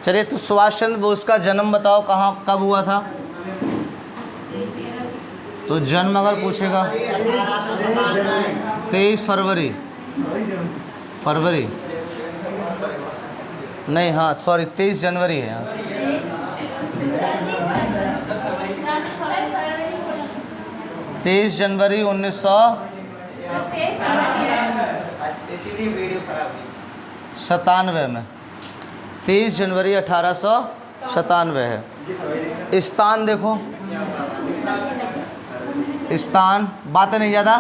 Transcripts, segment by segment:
चलिए, तो सुभाष चंद्र बोस का जन्म बताओ, कहाँ कब हुआ था? तो जन्म अगर पूछेगा 23 फरवरी नहीं, हाँ सॉरी, 23 जनवरी है यहाँ। 23 जनवरी 1997 में, 23 जनवरी 1897 है। स्थान देखो, स्थान बातें नहीं ज़्यादा,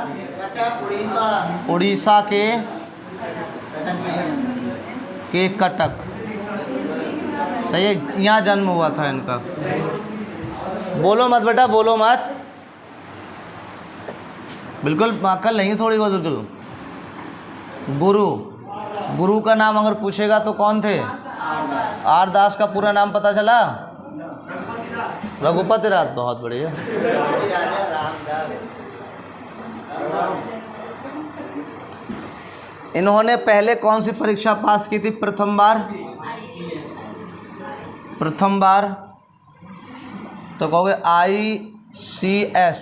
उड़ीसा के कटक, सही है, यहाँ जन्म हुआ था इनका। बोलो मत बेटा, बोलो मत, बिल्कुल अकल नहीं, थोड़ी बहुत बिल्कुल। गुरु का नाम अगर पूछेगा तो कौन थे? आर दास का पूरा नाम पता चला? रघुपति राज, बहुत बढ़िया। इन्होंने पहले कौन सी परीक्षा पास की थी प्रथम बार? तो कहोगे ICS।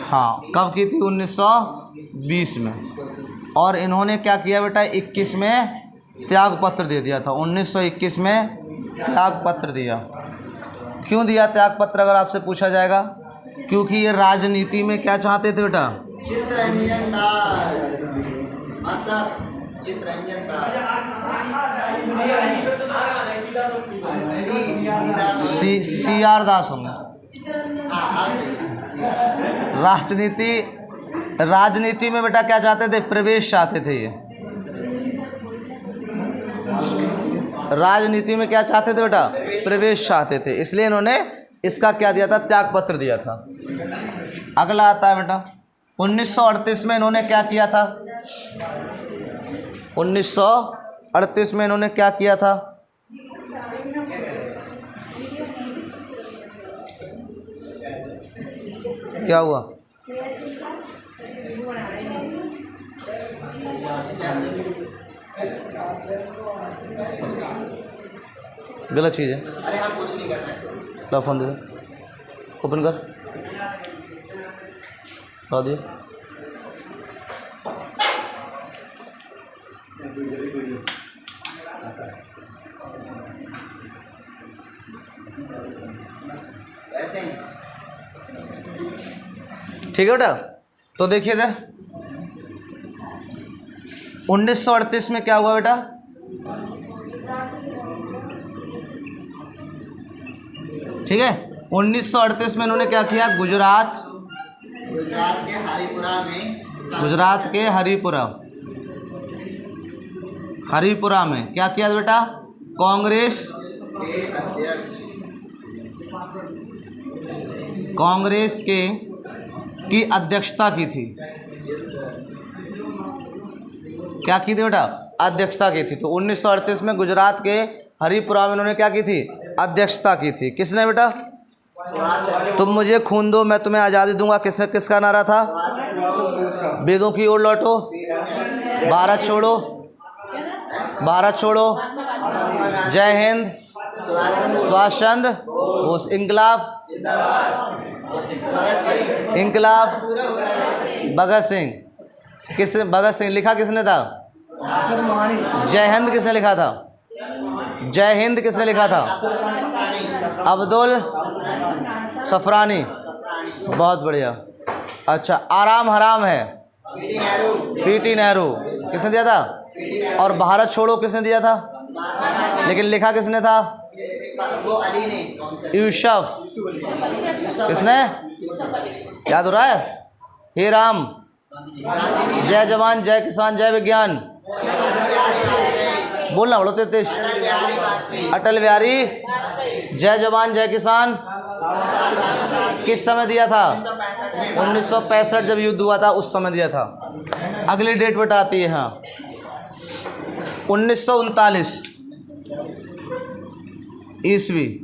हाँ, कब की थी? 1920 में। और इन्होंने क्या किया बेटा? 21 में त्याग पत्र दे दिया था। 1921 में त्याग पत्र दिया। क्यों दिया त्याग पत्र अगर आपसे पूछा जाएगा? क्योंकि ये राजनीति में क्या चाहते थे बेटा? चित्तरंजन दास। CR दास होंगे। राजनीति में बेटा क्या चाहते थे? प्रवेश चाहते थे ये। राजनीति में क्या चाहते थे बेटा? प्रवेश चाहते थे, इसलिए इन्होंने इसका क्या दिया था? त्याग पत्र दिया था। अगला आता है बेटा 1938 में इन्होंने क्या किया था? 1938 में इन्होंने क्या किया था? क्या हुआ? गलत चीज़ है। ला फोन दे दो, ओपन कर, ला दिए। ठीक है बेटा, तो देखिए इधर 1938 में क्या हुआ बेटा? ठीक है, 1938 में इन्होंने क्या किया? गुजरात के हरिपुरा में क्या किया बेटा? कांग्रेस की अध्यक्षता की थी। क्या की थी बेटा? अध्यक्षता की थी। तो 1938 में गुजरात के हरिपुरा में इन्होंने क्या की थी? अध्यक्षता की थी। किसने बेटा? तुम मुझे खून दो, मैं तुम्हें आज़ादी दूंगा। किसका नारा था? वेदों की ओर लौटो, भारत छोड़ो, जय हिंद, सुभाष चंद्र बोस, इंकलाब, भगत सिंह। भगत सिंह लिखा किसने था? जय हिंद किसने लिखा था? अब्दुल सफरानी, बहुत बढ़िया। अच्छा, आराम हराम है पीटी नेहरू, किसने दिया था? और भारत छोड़ो किसने दिया था? लेकिन लिखा किसने था? यूसुफ। किसने? याद हो रहा है? हे राम, जय जवान जय किसान जय विज्ञान, बोलना बड़ो तेज। अटल बिहारी, जय जवान जय किसान किस समय दिया था? 1965 जब युद्ध हुआ था उस समय दिया था। अगली डेट बताती है, हाँ 1939 ईस्वी।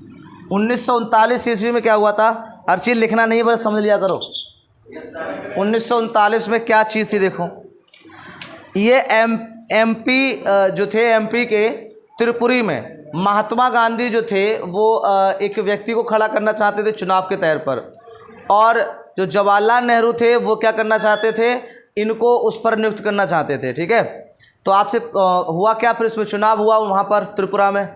1939 ईस्वी में क्या हुआ था? हर चीज़ लिखना नहीं, बस समझ लिया करो। 1939 में क्या चीज़ थी? देखो, ये एमपी जो थे, एमपी के त्रिपुरी में महात्मा गांधी जो थे वो एक व्यक्ति को खड़ा करना चाहते थे चुनाव के तौर पर, और जो जवाहरलाल नेहरू थे वो क्या करना चाहते थे, इनको उस पर नियुक्त करना चाहते थे। ठीक है, तो आपसे हुआ क्या, फिर इसमें चुनाव हुआ वहाँ पर त्रिपुरा में,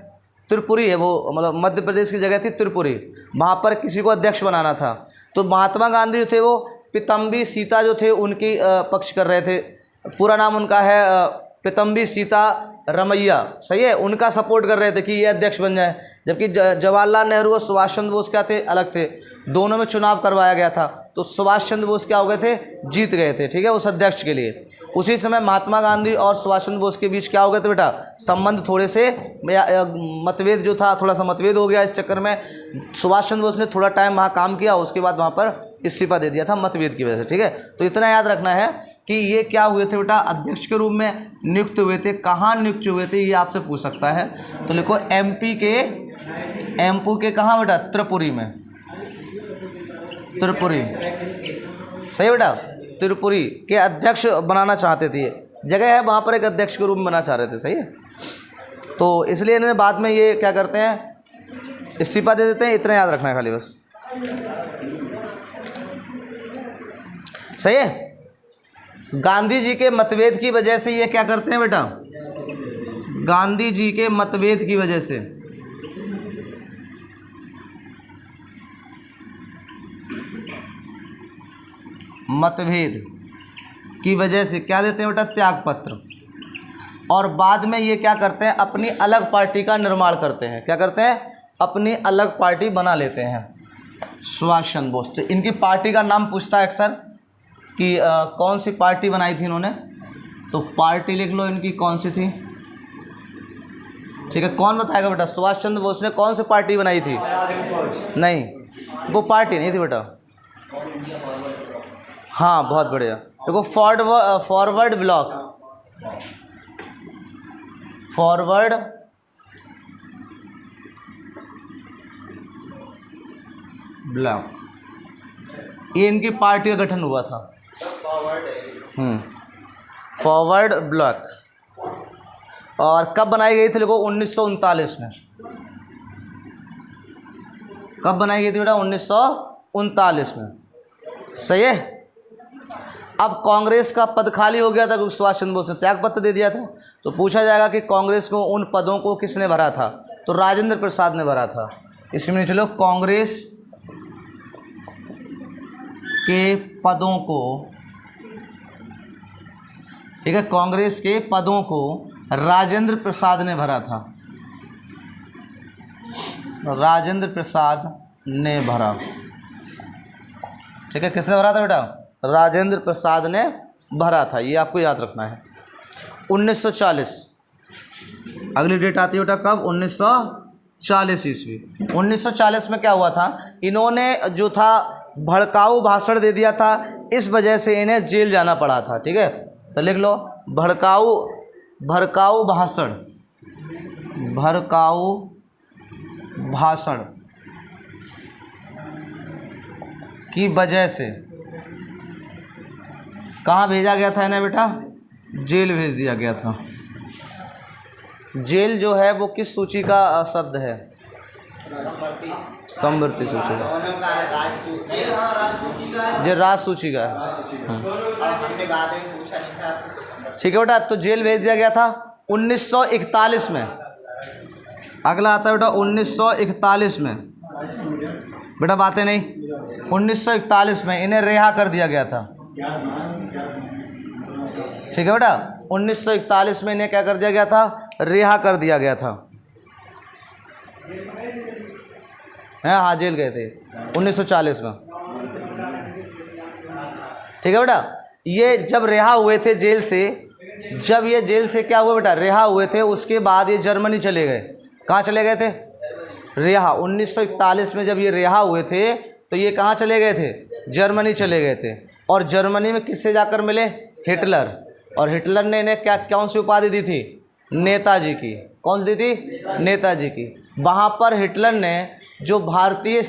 त्रिपुरी है वो, मतलब मध्य प्रदेश की जगह थी त्रिपुरी, वहाँ पर किसी को अध्यक्ष बनाना था। तो महात्मा गांधी जो थे वो पीतम्बी सीता जो थे उनकी पक्ष कर रहे थे, पूरा नाम उनका है पीतम्बी सीता रमैया, सही है, उनका सपोर्ट कर रहे थे कि ये अध्यक्ष बन जाए। जबकि जवाहरलाल नेहरू और सुभाष चंद्र बोस क्या थे, अलग थे, दोनों में चुनाव करवाया गया था। तो सुभाष चंद्र बोस क्या हो गए थे, जीत गए थे, ठीक है, उस अध्यक्ष के लिए। उसी समय महात्मा गांधी और सुभाष चंद्र बोस के बीच क्या हो गए थे बेटा, संबंध थोड़े से मतभेद जो था, थोड़ा सा मतभेद हो गया। इस चक्कर में सुभाष चंद्र बोस ने थोड़ा टाइम वहाँ काम किया, उसके बाद वहाँ पर इस्तीफा दे दिया था मतभेद की वजह से। ठीक है, तो इतना याद रखना है कि ये क्या हुए थे बेटा, अध्यक्ष के रूप में नियुक्त हुए थे। कहाँ नियुक्त हुए थे ये आपसे पूछ सकता है, तो लिखो एमपी के कहाँ बेटा, त्रिपुरी में, त्रिपुरी, सही बेटा, त्रिपुरी के अध्यक्ष बनाना चाहते थे। जगह है वहाँ पर एक अध्यक्ष के रूप में बनाना चाह रहे थे, सही है। तो इसलिए इन्होंने बाद में ये क्या करते हैं, इस्तीफा दे देते हैं। इतना याद रखना है खाली बस, सही है। गांधी जी के मतभेद की वजह से ये क्या करते हैं बेटा, गांधी जी के मतभेद की वजह से क्या देते हैं बेटा, त्याग पत्र। और बाद में ये क्या करते हैं, अपनी अलग पार्टी का निर्माण करते हैं। क्या करते हैं, अपनी अलग पार्टी बना लेते हैं, सुभाष चंद्र बोस। तो इनकी पार्टी का नाम पूछता है अक्सर कि कौन सी पार्टी बनाई थी इन्होंने, तो पार्टी लिख लो इनकी कौन सी थी। ठीक है, कौन बताएगा बेटा, सुभाष चंद्र बोस ने कौन सी पार्टी बनाई थी? नहीं, वो पार्टी नहीं थी बेटा। हाँ, बहुत बढ़िया, देखो फॉरवर्ड ब्लॉक, ये इनकी पार्टी का गठन हुआ था, फॉरवर्ड ब्लॉक। और कब बनाई गई थी, देखो 1939 में। कब बनाई गई थी बेटा, 1939 में, सही है। अब कांग्रेस का पद खाली हो गया था क्योंकि सुभाष चंद्र बोस ने त्याग पत्र दे दिया था। तो पूछा जाएगा कि कांग्रेस को उन पदों को किसने भरा था, तो राजेंद्र प्रसाद ने भरा था। इसमें चलो, कांग्रेस के पदों को, ठीक है, कांग्रेस के पदों को राजेंद्र प्रसाद ने भरा था, राजेंद्र प्रसाद ने भरा। ठीक है, किसने भरा था बेटा, राजेंद्र प्रसाद ने भरा था, ये आपको याद रखना है। 1940 अगली डेट आती है बेटा, कब, 1940 ईस्वी। 1940 में क्या हुआ था, इन्होंने जो था भड़काऊ भाषण दे दिया था, इस वजह से इन्हें जेल जाना पड़ा था। ठीक है, तो लिख लो, भड़काऊ भाषण की वजह से कहाँ भेजा गया था इन्हें बेटा, जेल भेज दिया गया था। जेल जो है वो किस सूची का शब्द है, समवर्ती सूची का, जो राज सूची का है। ठीक है बेटा, तो जेल भेज दिया गया था 1941 में। अगला आता है बेटा 1941 में, बेटा बातें नहीं, 1941 में इन्हें रिहा कर दिया गया था। ठीक है बेटा, 1941 में इन्हें क्या कर दिया गया था, रिहा कर दिया गया था। हाँ, जेल गए थे 1940 में। ठीक है बेटा, ये जब रिहा हुए थे जेल से, जब ये जेल से क्या हुआ बेटा, रिहा हुए थे, उसके बाद ये जर्मनी चले गए। कहाँ चले गए थे, रिहा। 1941 में जब ये रिहा हुए थे तो ये कहाँ चले गए थे, जर्मनी चले गए थे। और जर्मनी में किससे जाकर मिले, हिटलर। और हिटलर ने इन्हें क्या, कौन सी उपाधि दी थी, नेताजी की। कौन सी दी थी, नेताजी की। वहाँ पर हिटलर ने जो भारतीय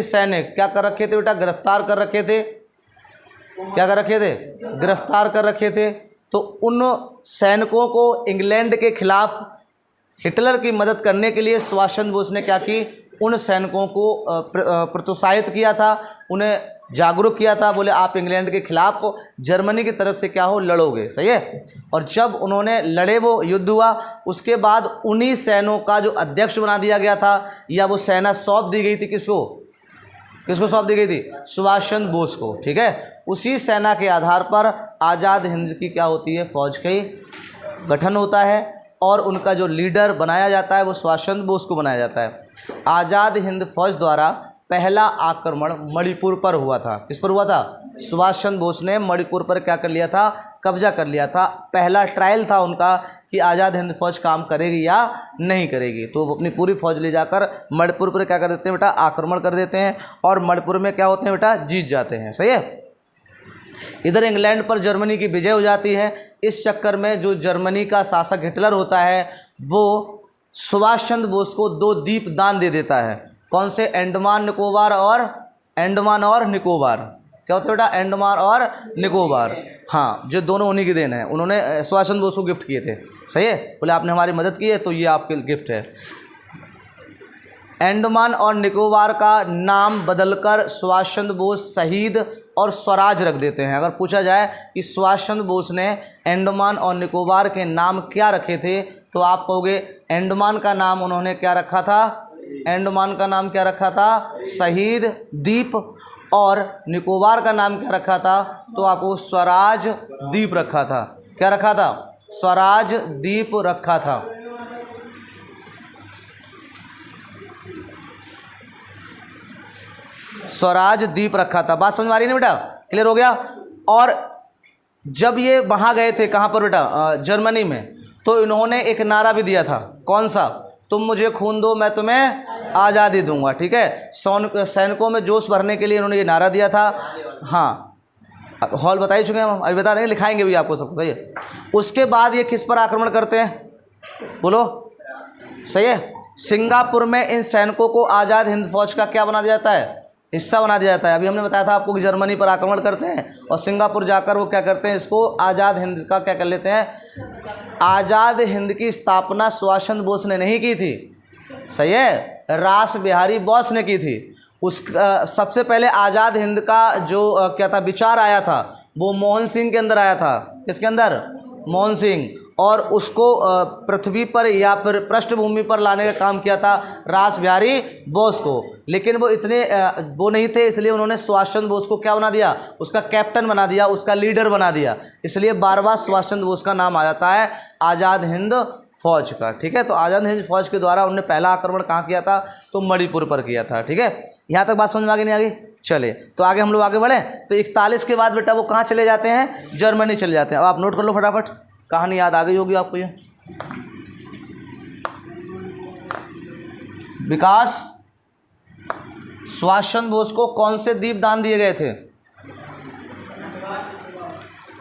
सैनिक क्या कर रखे थे बेटा, गिरफ्तार कर रखे थे। क्या कर रखे थे, गिरफ्तार कर रखे थे। तो उन सैनिकों को इंग्लैंड के खिलाफ हिटलर की मदद करने के लिए सुभाष चंद्र बोस ने क्या की, उन सैनिकों को प्रोत्साहित किया था, उन्हें जागरूक किया था, बोले आप इंग्लैंड के खिलाफ जर्मनी की तरफ से क्या हो, लड़ोगे, सही है। और जब उन्होंने लड़े, वो युद्ध हुआ, उसके बाद उन्हीं सैनों का जो अध्यक्ष बना दिया गया था, या वो सेना सौंप दी गई थी किसको, किसको सौंप दी गई थी, सुभाष चंद्र बोस को, ठीक है। उसी सेना के आधार पर आज़ाद हिंद की क्या होती है, फौज का गठन होता है, और उनका जो लीडर बनाया जाता है वो सुभाष चंद्र बोस को बनाया जाता है। आज़ाद हिंद फौज द्वारा पहला आक्रमण मणिपुर पर हुआ था। किस पर हुआ था, सुभाष चंद्र बोस ने मणिपुर पर क्या कर लिया था, कब्जा कर लिया था। पहला ट्रायल था उनका कि आज़ाद हिंद फौज काम करेगी या नहीं करेगी। तो वो अपनी पूरी फौज ले जाकर मणिपुर पर क्या कर देते हैं बेटा, आक्रमण कर देते हैं, और मणिपुर में क्या होते हैं बेटा, जीत जाते हैं, सही है। इधर इंग्लैंड पर जर्मनी की विजय हो जाती है। इस चक्कर में जो जर्मनी का शासक हिटलर होता है वो सुभाष चंद्र बोस को 2 द्वीप दान दे देता है। कौन से, अंडमान और निकोबार, क्या होता है बेटा, अंडमान और निकोबार, हाँ, जो दोनों उन्हीं की देन है। उन्होंने सुभाष चंद्र बोस को गिफ्ट किए थे, सही है, बोले आपने हमारी मदद की है तो ये आपके गिफ्ट है। अंडमान और निकोबार का नाम बदलकर सुभाष चंद्र बोस शहीद और स्वराज रख देते हैं। अगर पूछा जाए कि सुभाष चंद्र बोस ने अंडमान और निकोबार के नाम क्या रखे थे, तो आप कहोगे अंडमान का नाम उन्होंने क्या रखा था, अंडमान का नाम क्या रखा था, शहीद द्वीप, और निकोबार का नाम क्या रखा था, तो आपको स्वराज द्वीप रखा था। क्या रखा था, स्वराज द्वीप रखा था। स्वराज द्वीप रखा था। बात समझ में आ रही है ना बेटा, क्लियर हो गया। और जब ये वहाँ गए थे, कहाँ पर बेटा, जर्मनी में, तो इन्होंने एक नारा भी दिया था। कौन सा, तुम मुझे खून दो मैं तुम्हें आज़ादी दूंगा, ठीक है। सैनिकों में जोश भरने के लिए इन्होंने ये नारा दिया था। हाँ, हॉल बता ही चुके हैं हम, अभी बता देंगे, लिखाएंगे भी आपको सबको, सही है। उसके बाद ये किस पर आक्रमण करते हैं, बोलो, सही है। सिंगापुर में इन सैनिकों को आज़ाद हिंद फौज का क्या बना दिया जाता है, हिस्सा बना दिया जाता है। अभी हमने बताया था आपको कि जर्मनी पर आक्रमण करते हैं और सिंगापुर जाकर वो क्या करते हैं, इसको आज़ाद हिंद का क्या कर लेते हैं। आज़ाद हिंद की स्थापना सुभाष चंद्र बोस ने नहीं की थी, सही है, रास बिहारी बोस ने की थी। सबसे पहले आज़ाद हिंद का जो क्या था, विचार आया था, वो मोहन सिंह के अंदर आया था। किसके अंदर, मोहन सिंह, और उसको पृथ्वी पर या फिर पृष्ठभूमि पर लाने का काम किया था रास बिहारी बोस को। लेकिन वो इतने वो नहीं थे, इसलिए उन्होंने सुभाष चंद्र बोस को क्या बना दिया, उसका कैप्टन बना दिया, उसका लीडर बना दिया। इसलिए बार बार सुभाष चंद्र बोस का नाम आ जाता है आज़ाद हिंद फौज का, ठीक है। तो आज़ाद हिंद फौज के द्वारा उन्होंने पहला आक्रमण कहाँ किया था, तो मणिपुर पर किया था, ठीक है। यहाँ तक बात समझ में आगे नहीं आ गई, चले तो आगे हम लोग आगे बढ़े। तो 41 के बाद बेटा वो कहाँ चले जाते हैं, जर्मनी चले जाते हैं। अब आप नोट कर लो फटाफट, कहानी याद आ गई होगी आपको। ये विकास, सुभाष चंद्र बोस को कौन से द्वीप दान दिए गए थे,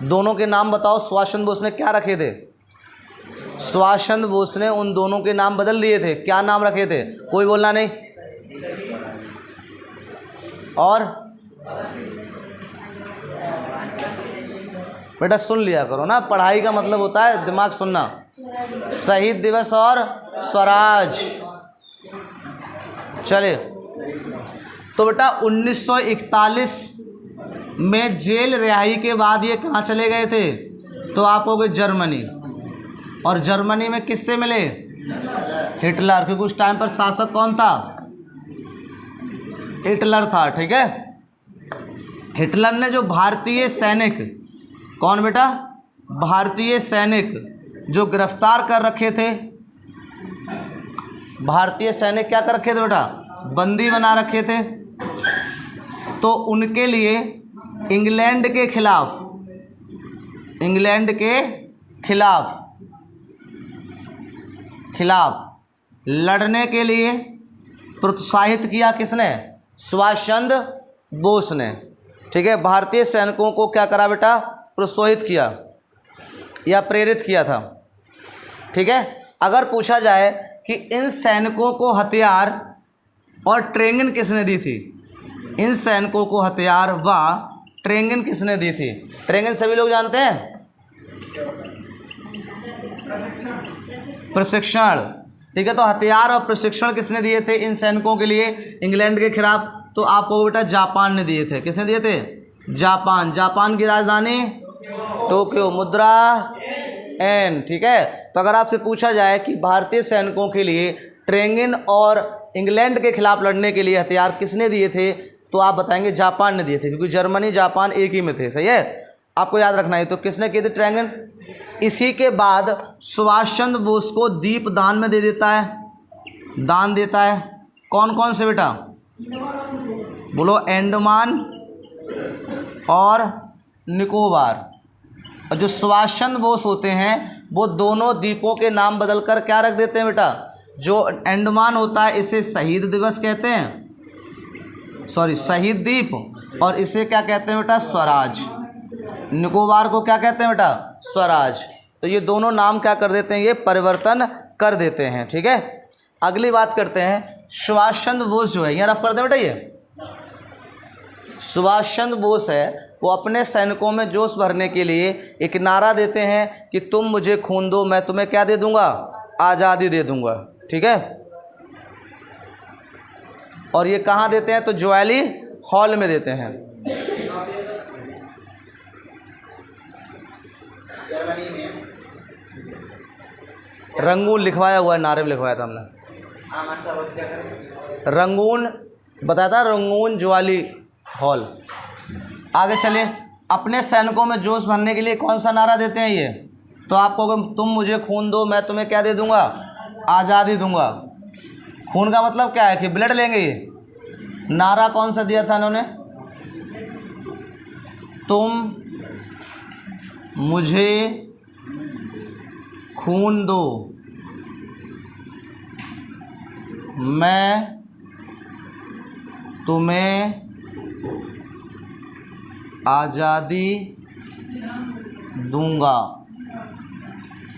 दोनों के नाम बताओ। सुभाष चंद्र बोस ने क्या रखे थे, सुभाष चंद्र बोस ने उन दोनों के नाम बदल दिए थे। क्या नाम रखे थे, कोई बोलना नहीं। और बेटा सुन लिया करो ना, पढ़ाई का मतलब होता है दिमाग सुनना। शहीद दिवस और स्वराज, चले। तो बेटा 1941 में जेल रिहाई के बाद ये कहाँ चले गए थे, तो आप हो गए जर्मनी। और जर्मनी में किससे मिले, हिटलर, क्योंकि उस टाइम पर शासक कौन था, हिटलर था, ठीक है। हिटलर ने जो भारतीय सैनिक, कौन बेटा, भारतीय सैनिक जो गिरफ्तार कर रखे थे, भारतीय सैनिक क्या कर रखे थे बेटा, बंदी बना रखे थे। तो उनके लिए इंग्लैंड के खिलाफ लड़ने के लिए प्रोत्साहित किया किसने, सुभाष चंद्र बोस ने, ठीक है। भारतीय सैनिकों को क्या करा बेटा, प्रोत्साहित किया या प्रेरित किया था, ठीक है। अगर पूछा जाए कि इन सैनिकों को हथियार और ट्रेनिंग किसने दी थी, इन सैनिकों को हथियार व ट्रेनिंग किसने दी थी, ट्रेनिंग सभी लोग जानते हैं, प्रशिक्षण, ठीक है। तो हथियार और प्रशिक्षण किसने दिए थे इन सैनिकों के लिए इंग्लैंड के खिलाफ? तो आपको बेटा जापान ने दिए थे। किसने दिए थे? जापान। जापान की राजधानी टोक्यो, मुद्रा एन। ठीक है। तो अगर आपसे पूछा जाए कि भारतीय सैनिकों के लिए ट्रेंगिन और इंग्लैंड के खिलाफ लड़ने के लिए हथियार किसने दिए थे, तो आप बताएंगे जापान ने दिए थे, क्योंकि जर्मनी जापान एक ही में थे। सही है, आपको याद रखना है। तो किसने किए थे? ट्रेंगिन। इसी के बाद सुभाष चंद्र बोस को दीप दान में दे देता है, दान देता है। कौन कौन से बेटा? बोलो। अंडमान और निकोबार। और जो सुभाष चंद्र बोस होते हैं वो दोनों द्वीपों के नाम बदलकर क्या रख देते हैं बेटा? जो अंडमान होता है इसे शहीद दिवस कहते हैं, सॉरी शहीद द्वीप, और इसे क्या कहते हैं बेटा? स्वराज। निकोबार को क्या कहते हैं बेटा? स्वराज। तो ये दोनों नाम क्या कर देते हैं? ये परिवर्तन कर देते हैं। ठीक है। अगली बात करते हैं। सुभाष चंद्र बोस जो है, यहाँ रफ कर दें बेटा, ये सुभाष चंद्र बोस है, वो अपने सैनिकों में जोश भरने के लिए एक नारा देते हैं कि तुम मुझे खून दो, मैं तुम्हें क्या दे दूंगा? आज़ादी दे दूंगा। ठीक है। और ये कहाँ देते हैं? तो ज्वाली हॉल में देते हैं। रंगून लिखवाया हुआ है, नारे में लिखवाया था हमने। रंगून बताया था, रंगून ज्वाली हॉल। आगे चले। अपने सैनिकों में जोश भरने के लिए कौन सा नारा देते हैं ये? तो आपको तुम मुझे खून दो, मैं तुम्हें क्या दे दूंगा? आज़ादी दूंगा। खून का मतलब क्या है? कि ब्लड लेंगे। ये नारा कौन सा दिया था इन्होंने? तुम मुझे खून दो, मैं तुम्हें आज़ादी दूंगा।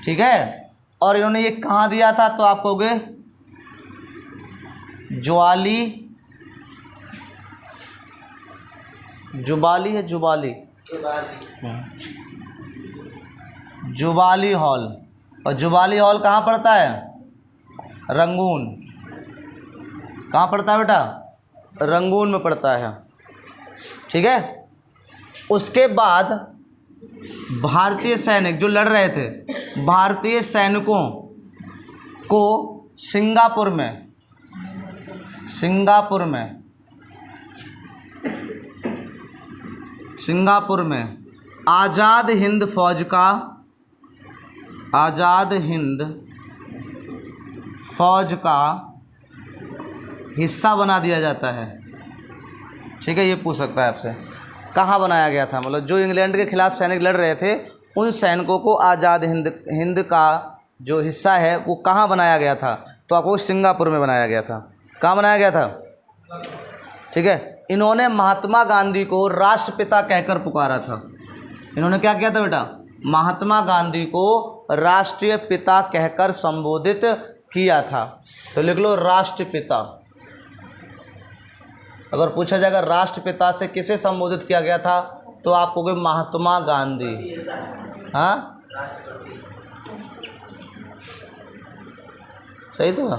ठीक है। और इन्होंने ये कहाँ दिया था? तो आप कहोगे ज्वाली, जुबाली है, जुबाली, जुबाली हॉल। और जुबाली हॉल कहाँ पड़ता है? रंगून। कहाँ पड़ता है बेटा? रंगून में पड़ता है। ठीक है। उसके बाद भारतीय सैनिक जो लड़ रहे थे, भारतीय सैनिकों को सिंगापुर में आज़ाद हिंद फौज का हिस्सा बना दिया जाता है। ठीक है। ये पूछ सकता है आपसे, कहाँ बनाया गया था? मतलब जो इंग्लैंड के खिलाफ सैनिक लड़ रहे थे, उन सैनिकों को आज़ाद हिंद का जो हिस्सा है वो कहाँ बनाया गया था? तो आपको सिंगापुर में बनाया गया था। कहाँ बनाया गया था? ठीक है। इन्होंने महात्मा गांधी को राष्ट्रपिता कहकर पुकारा था। इन्होंने क्या किया था बेटा? महात्मा गांधी को राष्ट्रीय पिता कहकर संबोधित किया था। तो लिख लो राष्ट्रपिता। अगर पूछा जाएगा राष्ट्रपिता से किसे संबोधित किया गया था, तो आप कहोगे महात्मा गांधी। हाँ, सही तो है।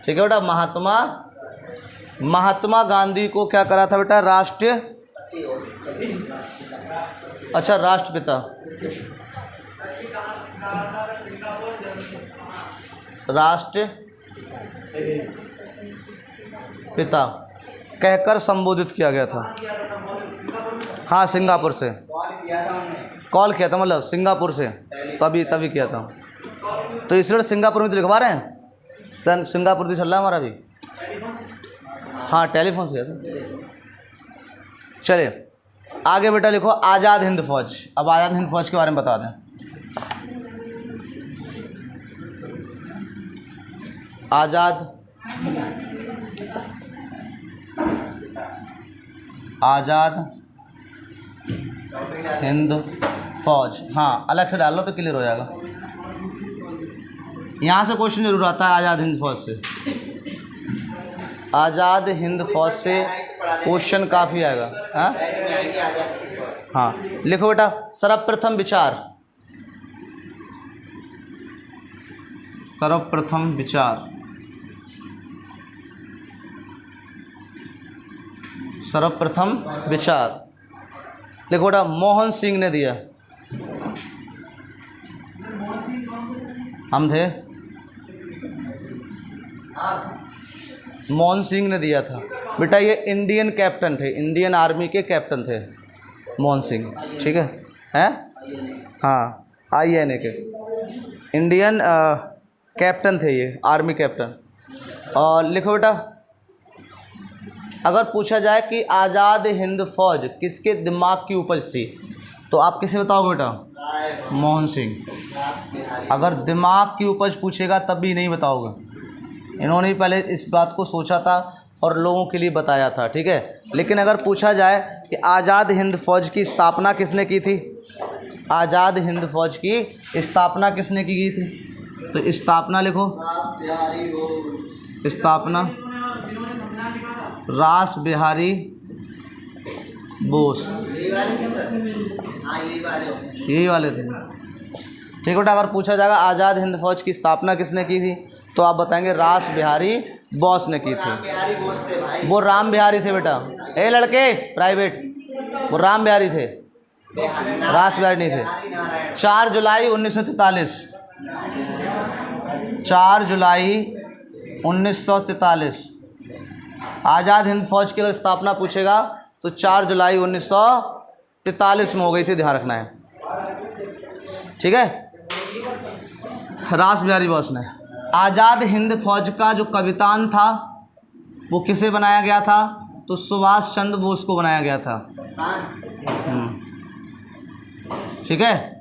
ठीक है बेटा। महात्मा गांधी को क्या करा था बेटा? राष्ट्रीय, अच्छा राष्ट्रपिता, राष्ट्रपिता कहकर संबोधित किया गया था। हाँ, सिंगापुर से कॉल किया था, मतलब सिंगापुर से तभी किया था। तो इसलिए सिंगापुर में तो लिखवा रहे हैं। सिंगापुर तो चल रहा है हमारा भी। हाँ, टेलीफोन से किया था। चलिए आगे बेटा लिखो आज़ाद हिंद फौज। अब आज़ाद हिंद फौज के बारे में बता दें। आज़ाद हिंद फौज, हाँ अलग से डाल लो तो क्लियर हो जाएगा। यहाँ से क्वेश्चन जरूर आता है आज़ाद हिंद फौज से। आज़ाद हिंद फौज से क्वेश्चन काफ़ी आएगा। हाँ हाँ, लिखो बेटा। सर्वप्रथम विचार, सर्वप्रथम विचार, सर्वप्रथम विचार देखो बेटा मोहन सिंह ने दिया, हम थे, मोहन सिंह ने दिया था बेटा। ये इंडियन कैप्टन थे, इंडियन आर्मी के कैप्टन थे मोहन सिंह, ठीक है, हैं, हाँ, INA के इंडियन कैप्टन थे ये, आर्मी कैप्टन। और लिखो बेटा, अगर पूछा जाए कि आज़ाद हिंद फौज किसके दिमाग की उपज थी, तो आप किसे बताओ बेटा? मोहन सिंह। अगर दिमाग की उपज पूछेगा तब भी नहीं बताओगे, इन्होंने ही पहले इस बात को सोचा था और लोगों के लिए बताया था, ठीक है। लेकिन अगर पूछा जाए कि आज़ाद हिंद फौज की स्थापना किसने की थी, आज़ाद हिंद फौज की स्थापना किसने की थी, तो स्थापना लिखो, स्थापना रास बिहारी बोस, यही वाले थे, ठीक बेटा। अगर पूछा जाएगा आज़ाद हिंद फौज की स्थापना किसने की थी, तो आप बताएंगे रास बिहारी बोस ने की थी। वो राम बिहारी थे बेटा, ए लड़के प्राइवेट, वो राम बिहारी थे, रास बिहारी नहीं थे। 4 जुलाई 1943, 4 जुलाई 1943 आज़ाद हिंद फौज की अगर स्थापना पूछेगा तो 4 जुलाई 1943 में हो गई थी, ध्यान रखना है, ठीक है, रास बिहारी बोस ने। आज़ाद हिंद फौज का जो कप्तान था वो किसे बनाया गया था, तो सुभाष चंद्र बोस को बनाया गया था, ठीक है।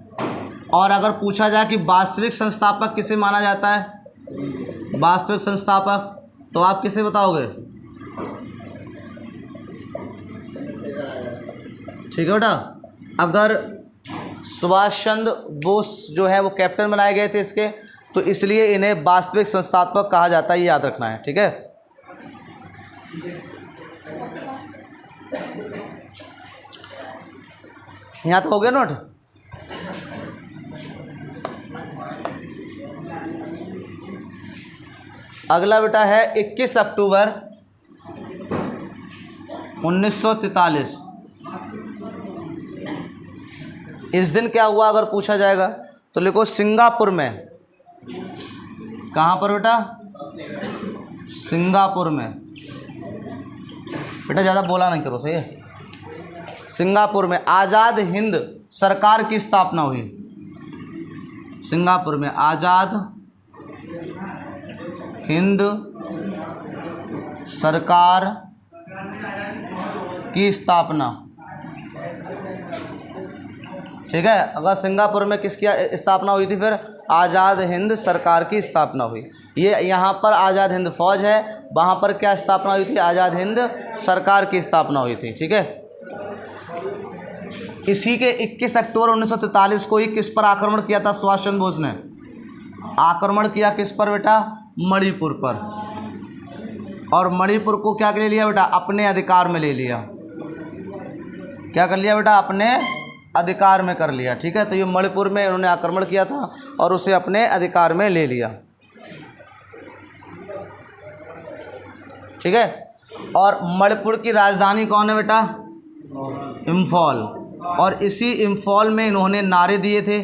और अगर पूछा जाए कि वास्तविक संस्थापक किसे माना जाता है, वास्तविक संस्थापक, तो आप किसे बताओगे, ठीक है बेटा। अगर सुभाष चंद्र बोस जो है वो कैप्टन बनाए गए थे इसके, तो इसलिए इन्हें वास्तविक संस्थापक कहा जाता है, ये याद रखना है, ठीक है। यहाँ तक हो गया नोट। अगला बेटा है 21 अक्टूबर 1943। इस दिन क्या हुआ अगर पूछा जाएगा तो लिखो सिंगापुर में, कहाँ पर बेटा, सिंगापुर में, बेटा ज़्यादा बोला नहीं करो, सही है। सिंगापुर में आज़ाद हिंद सरकार की स्थापना हुई, सिंगापुर में आज़ाद हिंद सरकार की स्थापना, ठीक है। अगर सिंगापुर में किसकी स्थापना हुई थी, फिर आज़ाद हिंद सरकार की स्थापना हुई। ये यहाँ पर आज़ाद हिंद फौज है, वहाँ पर क्या स्थापना हुई थी, आज़ाद हिंद सरकार की स्थापना हुई थी, ठीक है। इसी के 21 अक्टूबर 1943 को ही किस पर आक्रमण किया था सुभाष चंद्र बोस ने, आक्रमण किया किस पर बेटा, मणिपुर पर। और मणिपुर को क्या ले लिया बेटा, अपने अधिकार में ले लिया, क्या कर लिया बेटा, अपने अधिकार में कर लिया, ठीक है। तो ये मणिपुर में इन्होंने आक्रमण किया था और उसे अपने अधिकार में ले लिया, ठीक है। और मणिपुर की राजधानी कौन है बेटा, इम्फॉल। और इसी इम्फॉल में इन्होंने नारे दिए थे,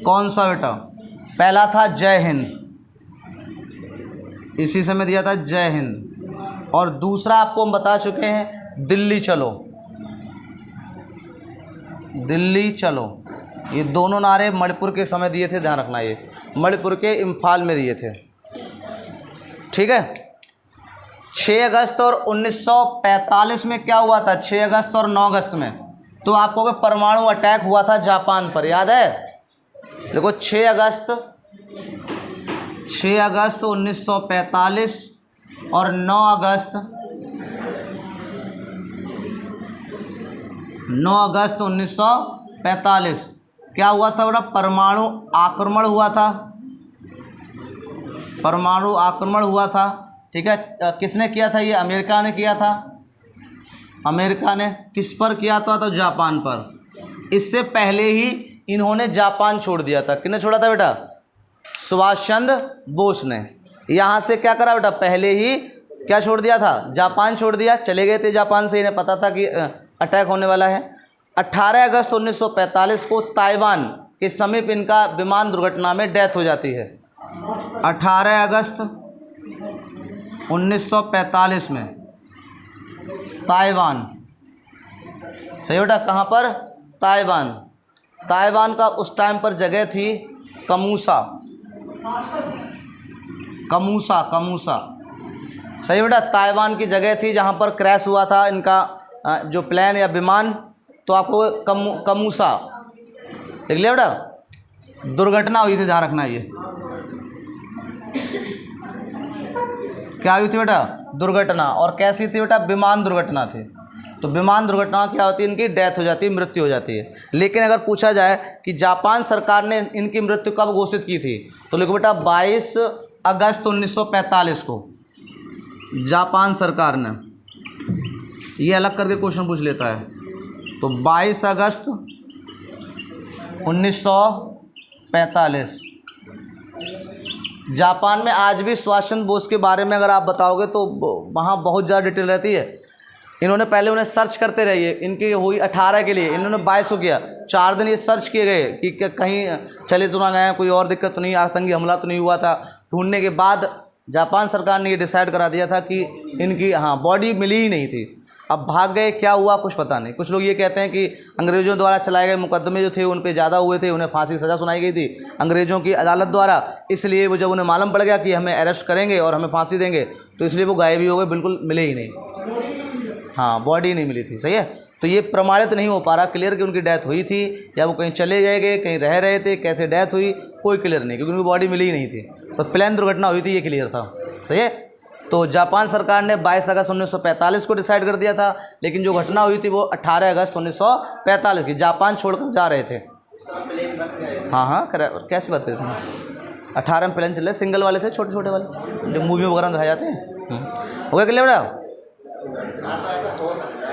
कौन सा बेटा, पहला था जय हिंद, इसी समय दिया था जय हिंद। और दूसरा आपको हम बता चुके हैं, दिल्ली चलो, दिल्ली चलो। ये दोनों नारे मणिपुर के समय दिए थे, ध्यान रखना, ये मणिपुर के इम्फाल में दिए थे, ठीक है। 6 अगस्त और 1945 में क्या हुआ था, 6 अगस्त और 9 अगस्त में, तो आपको परमाणु अटैक हुआ था जापान पर, याद है। देखो 6 अगस्त 1945 और 9 अगस्त 1945 क्या हुआ था बेटा, परमाणु आक्रमण हुआ था, परमाणु आक्रमण हुआ था, ठीक है। किसने किया था, ये अमेरिका ने किया था, अमेरिका ने किस पर किया था, तो जापान पर। इससे पहले ही इन्होंने जापान छोड़ दिया था, किसने छोड़ा था बेटा, सुभाष चंद्र बोस ने। यहाँ से क्या करा बेटा, पहले ही क्या छोड़ दिया था, जापान छोड़ दिया, चले गए थे जापान से, इन्हें पता था कि अटैक होने वाला है। 18 अगस्त 1945 को ताइवान के समीप इनका विमान दुर्घटना में डेथ हो जाती है। 18 अगस्त 1945 में ताइवान, सही बेटा, कहाँ पर, ताइवान। ताइवान का उस टाइम पर जगह थी कमूसा, कमूसा, कमूसा, सही बेटा, ताइवान की जगह थी जहाँ पर क्रैश हुआ था इनका जो प्लेन या विमान, तो आपको कमूसा देख लिया बेटा, दुर्घटना हुई थी, ध्यान रखना। ये क्या हुई थी बेटा, दुर्घटना। और कैसी थी बेटा, विमान दुर्घटना थी। तो विमान दुर्घटना क्या होती है, इनकी डेथ हो जाती है, मृत्यु हो जाती है। लेकिन अगर पूछा जाए कि जापान सरकार ने इनकी मृत्यु कब घोषित की थी, तो लिखो बेटा 22 अगस्त 1945 को जापान सरकार ने, ये अलग करके क्वेश्चन पूछ लेता है, तो 22 अगस्त 1945। जापान में आज भी सुभाष चंद्र बोस के बारे में अगर आप बताओगे तो वहाँ बहुत ज़्यादा डिटेल रहती है। इन्होंने पहले उन्हें सर्च करते रहिए, इनकी हुई 18 के लिए, इन्होंने 22 को किया, 4 दिन ये सर्च किए गए कि कहीं चले तो ना गए, कोई और दिक्कत तो नहीं, आतंकी हमला तो नहीं हुआ था। ढूंढने के बाद जापान सरकार ने ये डिसाइड करा दिया था कि इनकी बॉडी मिली ही नहीं थी। अब भाग गए, क्या हुआ कुछ पता नहीं। कुछ लोग ये कहते हैं कि अंग्रेज़ों द्वारा चलाए गए मुकदमे जो थे उन पे ज़्यादा हुए थे, उन्हें फांसी की सज़ा सुनाई गई थी अंग्रेज़ों की अदालत द्वारा, इसलिए वो जब उन्हें मालूम पड़ गया कि हमें अरेस्ट करेंगे और हमें फांसी देंगे, तो इसलिए वो गायब ही हो गए, बिल्कुल मिले ही नहीं। हाँ, बॉडी नहीं मिली थी, सही है। तो ये प्रमाणित नहीं हो पा रहा क्लियर कि उनकी डेथ हुई थी या वो कहीं चले गए, कहीं रह रहे थे, कैसे डेथ हुई, कोई क्लियर नहीं, क्योंकि उनकी बॉडी मिली ही नहीं थी। तो प्लेन दुर्घटना हुई थी, ये क्लियर था, सही है। तो जापान सरकार ने 22 अगस्त 1945 को डिसाइड कर दिया था, लेकिन जो घटना हुई थी वो 18 अगस्त 1945 की, जापान छोड़कर जा रहे थे। हाँ, कैसी बात करते हैं, 18 में प्लेन चल रहे, सिंगल वाले थे, छोटे छोटे वाले जो मूवी वगैरह में दिखाए जाते हैं। हो गया क्लियर बेटा,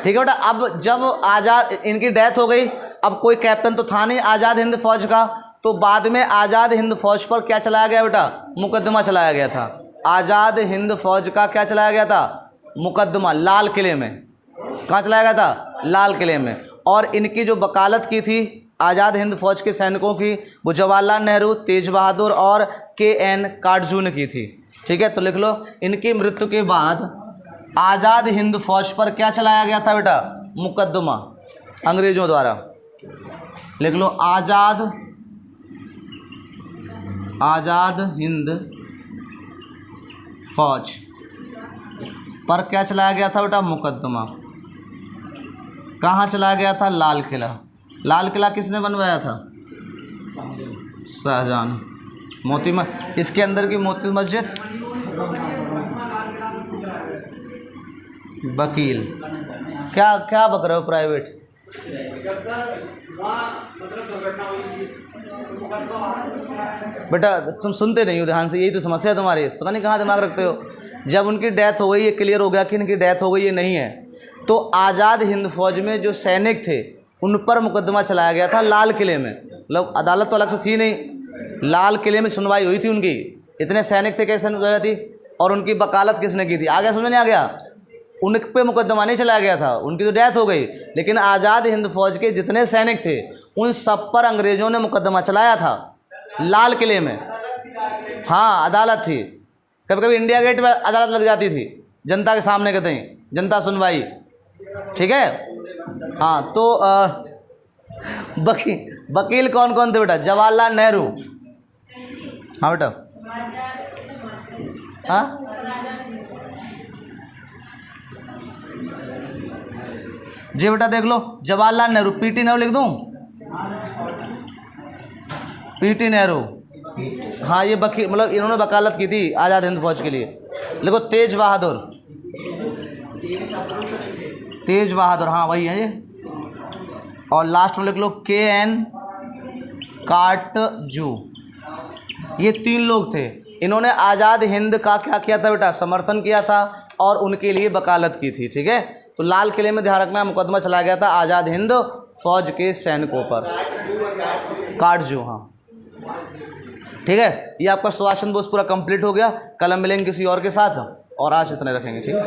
ठीक है बेटा। अब जब आज़ाद, इनकी डेथ हो गई, अब कोई कैप्टन तो था नहीं आज़ाद हिंद फौज का, तो बाद में आज़ाद हिंद फौज पर क्या चलाया गया बेटा, मुकदमा चलाया गया था। आज़ाद हिंद फौज का क्या चलाया गया था, मुकदमा, लाल किले में। कहाँ चलाया गया था, लाल किले में। और इनकी जो वकालत की थी आज़ाद हिंद फौज के सैनिकों की, वो जवाहरलाल नेहरू, तेज बहादुर और के.एन. काटजू ने की थी, ठीक है। तो लिख लो, इनकी मृत्यु के बाद आज़ाद हिंद फौज पर क्या चलाया गया था बेटा, मुकदमा अंग्रेजों द्वारा। लिख लो, आज़ाद हिंद फौज पर क्या चलाया गया था बेटा, मुकदमा। कहाँ चलाया गया था, लाल किला। लाल किला किसने बनवाया था, शाहजहां। मोती इसके अंदर की मोती मस्जिद, वकील। क्या क्या बक रहे हो प्राइवेट, बेटा तुम सुनते नहीं हो ध्यान से, यही तो समस्या है तुम्हारी, पता नहीं कहाँ दिमाग रखते हो। जब उनकी डेथ हो गई, ये क्लियर हो गया कि इनकी डेथ हो गई, ये नहीं है, तो आज़ाद हिंद फौज में जो सैनिक थे उन पर मुकदमा चलाया गया था लाल किले में। मतलब अदालत तो अलग से थी नहीं, लाल किले में सुनवाई हुई थी उनकी। इतने सैनिक थे, कैसे सुनवाई थी, और उनकी वकालत किसने की थी, आ गया समझ नहीं आ गया। उन पे मुकदमा नहीं चलाया गया था, उनकी तो डेथ हो गई, लेकिन आज़ाद हिंद फौज के जितने सैनिक थे उन सब पर अंग्रेज़ों ने मुकदमा चलाया था लाल किले में। हाँ, अदालत थी। कभी कभी इंडिया गेट पर अदालत लग जाती थी, जनता के सामने कहते हैं, जनता सुनवाई, ठीक है। हाँ, तो वकील कौन कौन थे बेटा, जवाहरलाल नेहरू। हाँ बेटा, हाँ जी बेटा, देख लो, जवाहरलाल नेहरू, पीटी नेहरू लिख दूं, पीटी नेहरू। हाँ, ये वकील, मतलब इन्होंने वकालत की थी आज़ाद हिंद फौज के लिए। देखो, तेज बहादुर, तेज बहादुर, हाँ वही है ये। और लास्ट में लिख लो के.एन. काटजू। ये 3 लोग थे, इन्होंने आज़ाद हिंद का क्या किया था बेटा, समर्थन किया था और उनके लिए वकालत की थी, ठीक है। तो लाल किले में ध्यान रखना, मुकदमा चला गया था आज़ाद हिंद फौज के सैनिकों पर, काटजू। हाँ, ठीक है, ये आपका सुभाषचंद्र बोस पूरा कंप्लीट हो गया। कल हम मिलेंगे किसी और के साथ, और आज इतने रखेंगे, ठीक है।